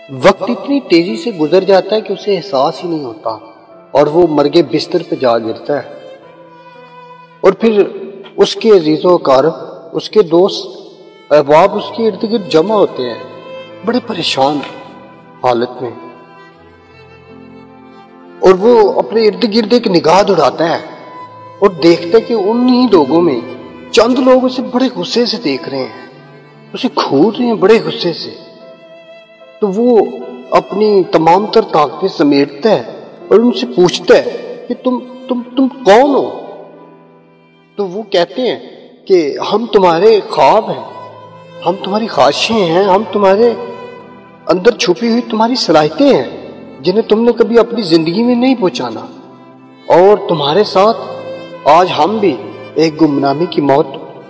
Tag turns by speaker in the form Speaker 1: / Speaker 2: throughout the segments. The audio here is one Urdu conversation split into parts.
Speaker 1: وقت اتنی تیزی سے گزر جاتا ہے کہ اسے احساس ہی نہیں ہوتا اور وہ مرگے بستر پہ جا گرتا ہے، اور پھر اس کے عزیز و اقارب، اس کے دوست احباب اس کے ارد گرد جمع ہوتے ہیں بڑے پریشان حالت میں، اور وہ اپنے ارد گرد ایک نگاہ دوڑاتا ہے اور دیکھتا ہے کہ انہی لوگوں میں چند لوگ اسے بڑے غصے سے دیکھ رہے ہیں، اسے گھور رہے ہیں بڑے غصے سے۔ تو وہ اپنی تمام تر طاقتیں سمیٹتا ہے اور ان سے پوچھتا ہے کہ تم کون ہو؟ تو وہ کہتے ہیں کہ ہم تمہارے خواب ہیں، ہم تمہاری خواہشیں ہیں، ہم تمہارے اندر چھپی ہوئی تمہاری صلاحیتیں ہیں جنہیں تم نے کبھی اپنی زندگی میں نہیں پہچانا، اور تمہارے ساتھ آج ہم بھی ایک گمنامی کی موت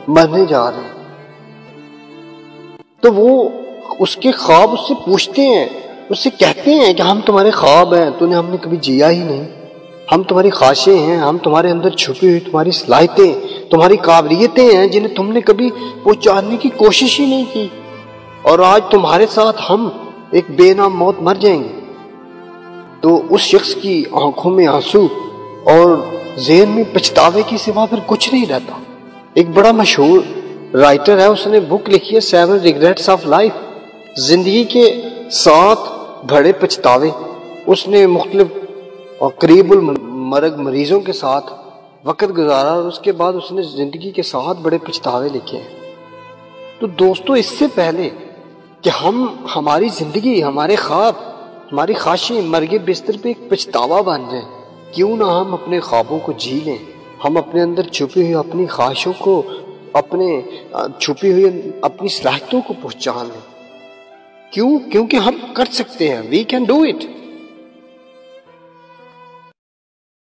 Speaker 1: مرنے جا رہے ہیں۔ تو وہ اس کے خواب اس سے پوچھتے ہیں، اس سے کہتے ہیں کہ ہم تمہارے خواب ہیں، تو نے ہم نے کبھی جیا ہی نہیں، ہم تمہاری خواہشیں ہیں، ہم تمہارے اندر چھپی ہوئی تمہاری صلاحیتیں، تمہاری قابلیتیں ہیں جنہیں تم نے کبھی پہچاننے کی کوشش ہی نہیں کی، اور آج تمہارے ساتھ ہم ایک بے نام موت مر جائیں گے۔ تو اس شخص کی آنکھوں میں آنسو اور ذہن میں پچھتاوے کی سوا پھر کچھ نہیں رہتا۔ ایک بڑا مشہور رائٹر ہے، اس نے بک لکھی ہے 7 Regrets of Life، زندگی کے 7 بڑے پچھتاوے۔ اس نے مختلف قریب المرگ مریضوں کے ساتھ وقت گزارا اور اس کے بعد اس نے زندگی کے 7 بڑے پچھتاوے لکھے ہیں۔ تو دوستو، اس سے پہلے کہ ہماری زندگی، ہمارے خواب، ہماری خواہشیں مرگے بستر پہ ایک پچھتاوا بن جائیں، کیوں نہ ہم اپنے خوابوں کو جی لیں، ہم اپنے اندر چھپی ہوئی اپنی خواہشوں کو، اپنے چھپی ہوئی اپنی صلاحیتوں کو پہچان لیں۔ کیونکہ ہم کر سکتے ہیں، وی کین ڈو اٹ۔